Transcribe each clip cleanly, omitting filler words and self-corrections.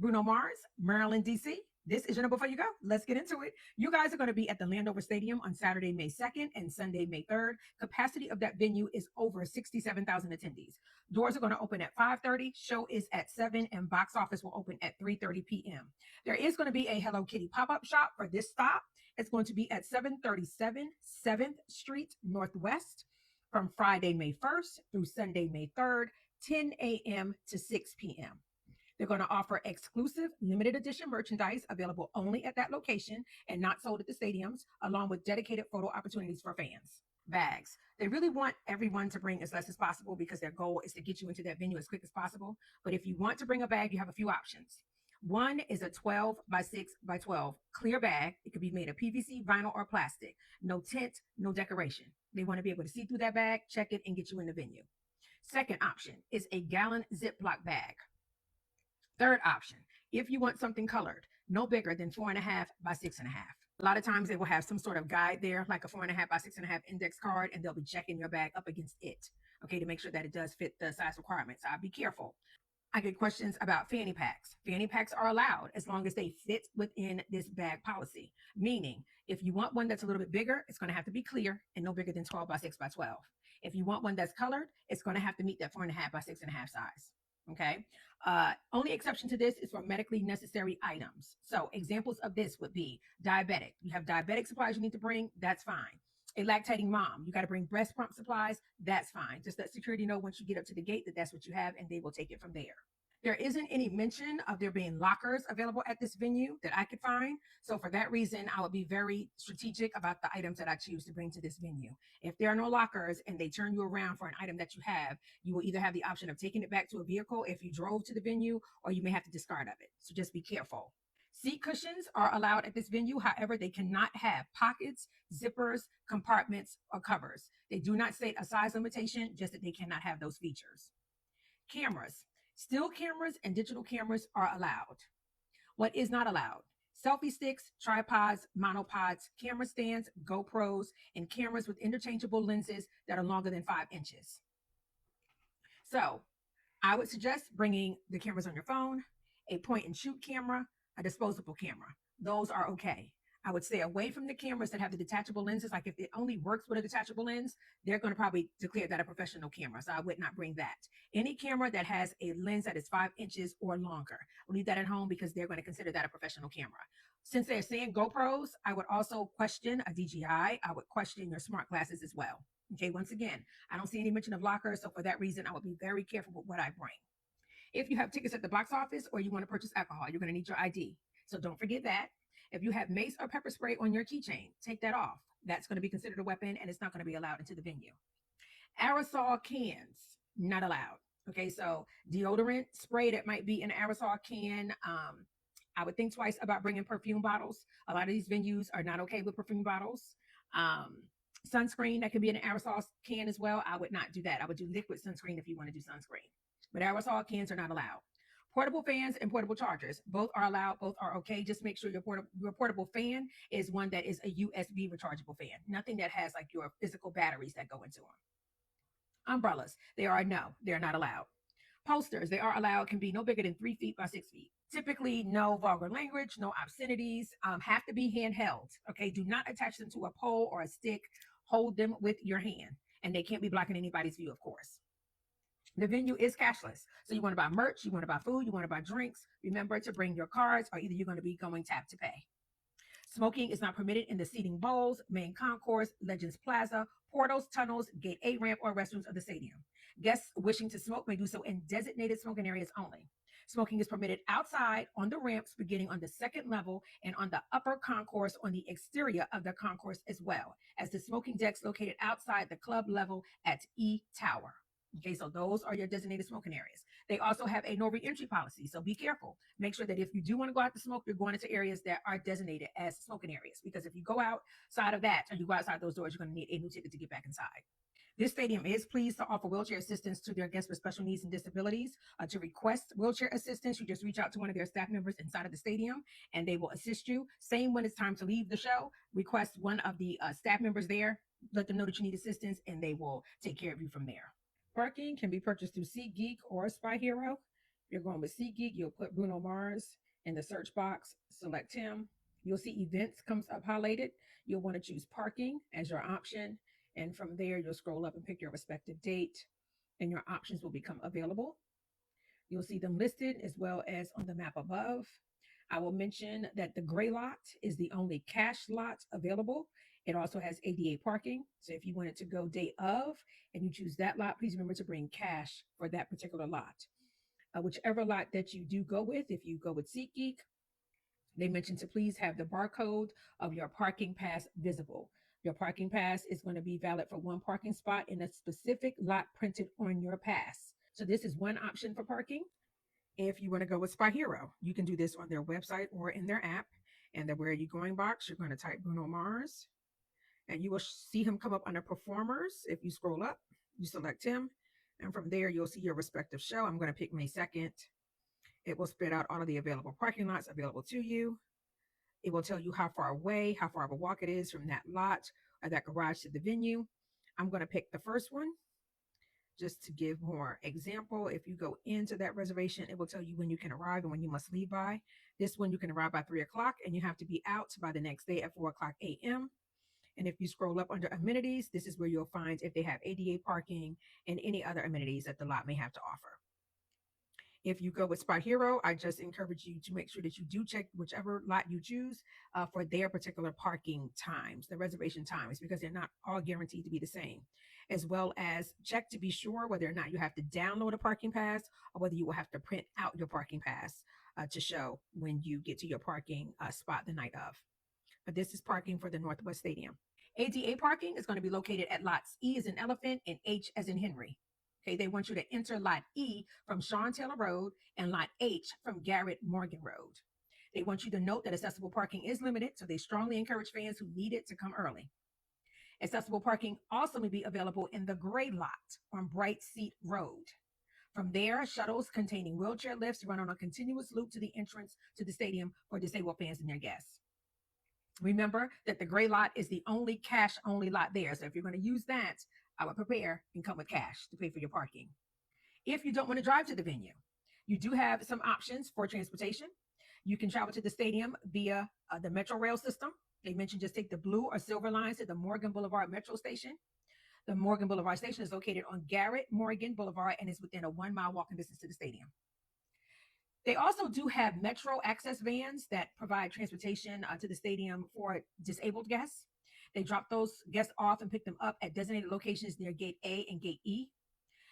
Bruno Mars, Maryland, D.C. This is your number before you go. Let's get into it. You guys are going to be at the Landover Stadium on Saturday, May 2nd and Sunday, May 3rd. Capacity of that venue is over 67,000 attendees. Doors are going to open at 5:30. Show is at 7 and box office will open at 3:30 p.m. There is going to be a Hello Kitty pop-up shop for this stop. It's going to be at 737 7th Street Northwest from Friday, May 1st through Sunday, May 3rd, 10 a.m. to 6 p.m. They're going to offer exclusive limited edition merchandise available only at that location and not sold at the stadiums, along with dedicated photo opportunities for fans. Bags. They really want everyone to bring as less as possible because their goal is to get you into that venue as quick as possible. But if you want to bring a bag, you have a few options. One is a 12 by 6 by 12 clear bag. It could be made of PVC, vinyl, or plastic. No tint, no decoration. They want to be able to see through that bag, check it, and get you in the venue. Second option is a gallon Ziploc bag. Third option, if you want something colored, no bigger than 4.5 by 6.5. A lot of times they will have some sort of guide there, like a 4.5 by 6.5 index card, and they'll be checking your bag up against it, okay, to make sure that it does fit the size requirements. I'll be careful. I get questions about fanny packs. Fanny packs are allowed as long as they fit within this bag policy, meaning if you want one that's a little bit bigger, it's going to have to be clear and no bigger than 12 by 6 by 12. If you want one that's colored, it's going to have to meet that 4.5 by 6.5 size. Okay. Only exception to this is for medically necessary items. So examples of this would be diabetic. You have diabetic supplies you need to bring. That's fine. A lactating mom, you got to bring breast pump supplies. That's fine. Just let security know once you get up to the gate that that's what you have, and they will take it from there. There isn't any mention of there being lockers available at this venue that I could find. So for that reason, I would be very strategic about the items that I choose to bring to this venue. If there are no lockers and they turn you around for an item that you have, you will either have the option of taking it back to a vehicle if you drove to the venue, or you may have to discard of it. So just be careful. Seat cushions are allowed at this venue. However, they cannot have pockets, zippers, compartments, or covers. They do not state a size limitation, just that they cannot have those features. Cameras. Still cameras and digital cameras are allowed. What is not allowed? Selfie sticks, tripods, monopods, camera stands, GoPros, and cameras with interchangeable lenses that are longer than 5 inches. So I would suggest bringing the cameras on your phone, a point and shoot camera, a disposable camera. Those are okay. I would stay away from the cameras that have the detachable lenses. Like if it only works with a detachable lens, they're going to probably declare that a professional camera. So I would not bring that. Any camera that has a lens that is 5 inches or longer, leave that at home because they're going to consider that a professional camera. Since they're saying GoPros, I would also question a DJI. I would question your smart glasses as well. Okay, once again, I don't see any mention of lockers. So for that reason, I would be very careful with what I bring. If you have tickets at the box office or you want to purchase alcohol, you're going to need your ID. So don't forget that. If you have mace or pepper spray on your keychain, take that off. That's going to be considered a weapon and it's not going to be allowed into the venue. Aerosol cans, not allowed. Okay, so deodorant spray that might be in an aerosol can. I would think twice about bringing perfume bottles. A lot of these venues are not okay with perfume bottles. Sunscreen that could be in an aerosol can as well. I would not do that. I would do liquid sunscreen if you want to do sunscreen. But aerosol cans are not allowed. Portable fans and portable chargers, both are allowed, both are okay. Just make sure your portable fan is one that is a USB rechargeable fan. Nothing that has like your physical batteries that go into them. Umbrellas, they're not allowed. Posters, they are allowed, can be no bigger than 3 feet by 6 feet. Typically, no vulgar language, no obscenities, have to be handheld. Okay, do not attach them to a pole or a stick. Hold them with your hand, and they can't be blocking anybody's view, of course. The venue is cashless. So you want to buy merch, you want to buy food, you want to buy drinks. Remember to bring your cards, or either you're going to be going tap to pay. Smoking is not permitted in the seating bowls, main concourse, Legends Plaza, portals, tunnels, gate A ramp, or restrooms of the stadium. Guests wishing to smoke may do so in designated smoking areas only. Smoking is permitted outside on the ramps beginning on the second level and on the upper concourse on the exterior of the concourse, as well as the smoking decks located outside the club level at E Tower. Okay, so those are your designated smoking areas. They also have a no re-entry policy, so be careful. Make sure that if you do want to go out to smoke, you're going into areas that are designated as smoking areas, because if you go outside of that and you go outside those doors, you're going to need a new ticket to get back inside. This stadium is pleased to offer wheelchair assistance to their guests with special needs and disabilities. To request wheelchair assistance, you just reach out to one of their staff members inside of the stadium and they will assist you. Same when it's time to leave the show, request one of the staff members there, let them know that you need assistance, and they will take care of you from there. Parking can be purchased through SeatGeek or Spy Hero. You're going with SeatGeek, you'll put Bruno Mars in the search box, select him. You'll see events comes up highlighted. You'll want to choose parking as your option. And from there, you'll scroll up and pick your respective date, and your options will become available. You'll see them listed as well as on the map above. I will mention that the gray lot is the only cash lot available. It also has ADA parking. So if you wanted to go day of and you choose that lot, please remember to bring cash for that particular lot. Whichever lot that you do go with, if you go with SeatGeek, they mentioned to please have the barcode of your parking pass visible. Your parking pass is going to be valid for one parking spot in a specific lot printed on your pass. So this is one option for parking. If you want to go with Spy Hero, you can do this on their website or in their app. And the Where Are You Going box, you're going to type Bruno Mars, and you will see him come up under performers. If you scroll up, you select him, and from there, you'll see your respective show. I'm going to pick May 2nd. It will spit out all of the available parking lots available to you. It will tell you how far away, how far of a walk it is from that lot or that garage to the venue. I'm going to pick the first one just to give more example. If you go into that reservation, it will tell you when you can arrive and when you must leave by. This one, you can arrive by 3 o'clock and you have to be out by the next day at 4 o'clock a.m. And if you scroll up under amenities, this is where you'll find if they have ADA parking and any other amenities that the lot may have to offer. If you go with Spy Hero, I just encourage you to make sure that you do check whichever lot you choose for their particular parking times, the reservation times, because they're not all guaranteed to be the same. As well as check to be sure whether or not you have to download a parking pass or whether you will have to print out your parking pass to show when you get to your parking spot the night of. But this is parking for the Northwest Stadium. ADA parking is going to be located at lots E as in elephant and H as in Henry. Okay, they want you to enter lot E from Sean Taylor Road and lot H from Garrett Morgan Road. They want you to note that accessible parking is limited, so they strongly encourage fans who need it to come early. Accessible parking also may be available in the gray lot on Bright Seat Road. From there, shuttles containing wheelchair lifts run on a continuous loop to the entrance to the stadium for disabled fans and their guests. Remember that the gray lot is the only cash-only lot there, so if you're going to use that, I would prepare and come with cash to pay for your parking. If you don't want to drive to the venue, you do have some options for transportation. You can travel to the stadium via the Metro Rail system. They mentioned just take the blue or silver lines to the Morgan Boulevard Metro Station. The Morgan Boulevard Station is located on Garrett Morgan Boulevard and is within a 1 mile walking distance to the stadium. They also do have Metro access vans that provide transportation to the stadium for disabled guests. They drop those guests off and pick them up at designated locations near Gate A and Gate E.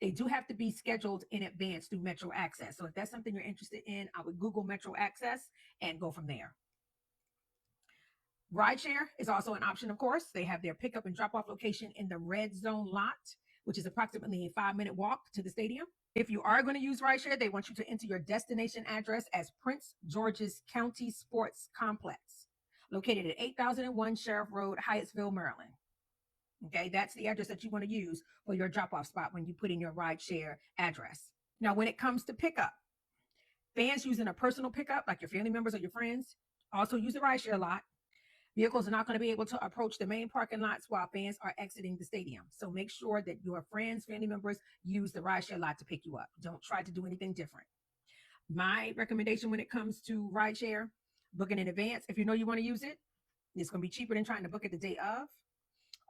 They do have to be scheduled in advance through Metro Access. So if that's something you're interested in, I would Google Metro Access and go from there. Rideshare is also an option, of course. They have their pickup and drop-off location in the red zone lot, which is approximately a 5-minute walk to the stadium. If you are going to use rideshare, they want you to enter your destination address as Prince George's County Sports Complex, located at 8001 Sheriff Road, Hyattsville, Maryland. Okay, that's the address that you want to use for your drop-off spot when you put in your rideshare address. Now, when it comes to pickup, fans using a personal pickup, like your family members or your friends, also use the rideshare lot. Vehicles are not going to be able to approach the main parking lots while fans are exiting the stadium. So make sure that your friends, family members use the rideshare lot to pick you up. Don't try to do anything different. My recommendation when it comes to rideshare, booking in advance. If you know you want to use it, it's going to be cheaper than trying to book it the day of.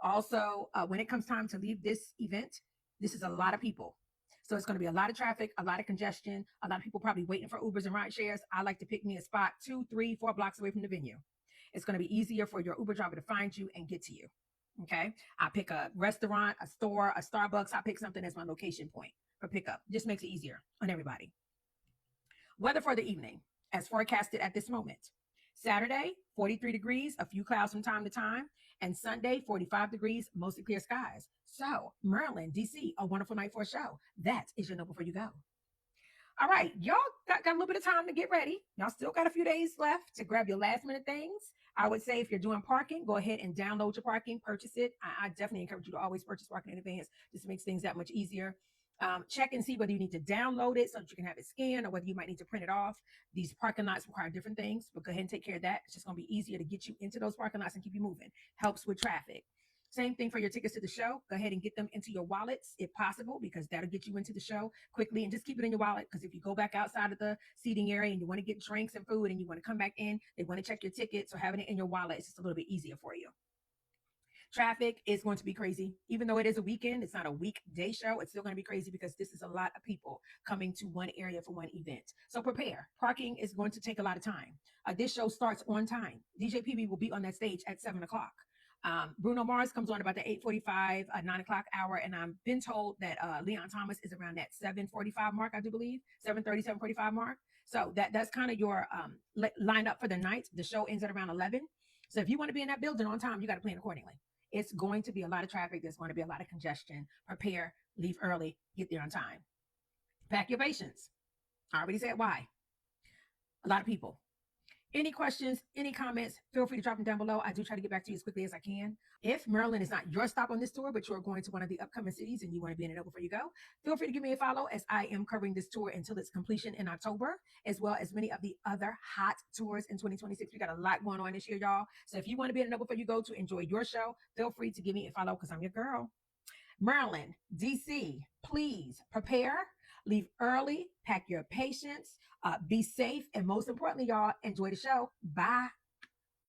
Also, when it comes time to leave this event, this is a lot of people. So it's going to be a lot of traffic, a lot of congestion, a lot of people probably waiting for Ubers and ride shares. I like to pick me a spot 2, 3, 4 blocks away from the venue. It's going to be easier for your Uber driver to find you and get to you. Okay. I pick a restaurant, a store, a Starbucks. I pick something as my location point for pickup. Just makes it easier on everybody. Weather for the evening, as forecasted at this moment. Saturday, 43 degrees, a few clouds from time to time. And Sunday, 45 degrees, mostly clear skies. So, Maryland, D.C., a wonderful night for a show. That is your Know Before You Go. All right, y'all got a little bit of time to get ready. Y'all still got a few days left to grab your last minute things. I would say if you're doing parking, go ahead and download your parking, purchase it. I definitely encourage you to always purchase parking in advance. This makes things that much easier. Check and see whether you need to download it so that you can have it scanned or whether you might need to print it off. These parking lots require different things, but go ahead and take care of that. It's just going to be easier to get you into those parking lots and keep you moving. Helps with traffic. Same thing for your tickets to the show. Go ahead and get them into your wallets if possible, because that'll get you into the show quickly, and just keep it in your wallet. Because if you go back outside of the seating area and you want to get drinks and food and you want to come back in, they want to check your ticket. So having it in your wallet is just a little bit easier for you. Traffic is going to be crazy. Even though it is a weekend, it's not a weekday show. It's still going to be crazy because this is a lot of people coming to one area for one event. So prepare. Parking is going to take a lot of time. This show starts on time. DJ PB will be on that stage at 7 o'clock. Bruno Mars comes on about the 8:45, 9 o'clock hour, and I've been told that Leon Thomas is around that 7:45 mark, I do believe, 7:30, 7:45 mark. So that's kind of your lineup for the night. The show ends at around 11. So if you want to be in that building on time, you got to plan accordingly. It's going to be a lot of traffic. There's going to be a lot of congestion. Prepare, leave early, get there on time. Pack your patience. I already said why. A lot of people. Any questions, any comments, feel free to drop them down below. I do try to get back to you as quickly as I can. If Maryland is not your stop on this tour, but you're going to one of the upcoming cities and you want to be in it before you go, feel free to give me a follow, as I am covering this tour until its completion in October, as well as many of the other hot tours in 2026. We got a lot going on this year, y'all. So if you want to be in it before you go to enjoy your show, feel free to give me a follow, because I'm your girl. Maryland, DC, please prepare, leave early, pack your patience, be safe, and most importantly, y'all, enjoy the show. Bye.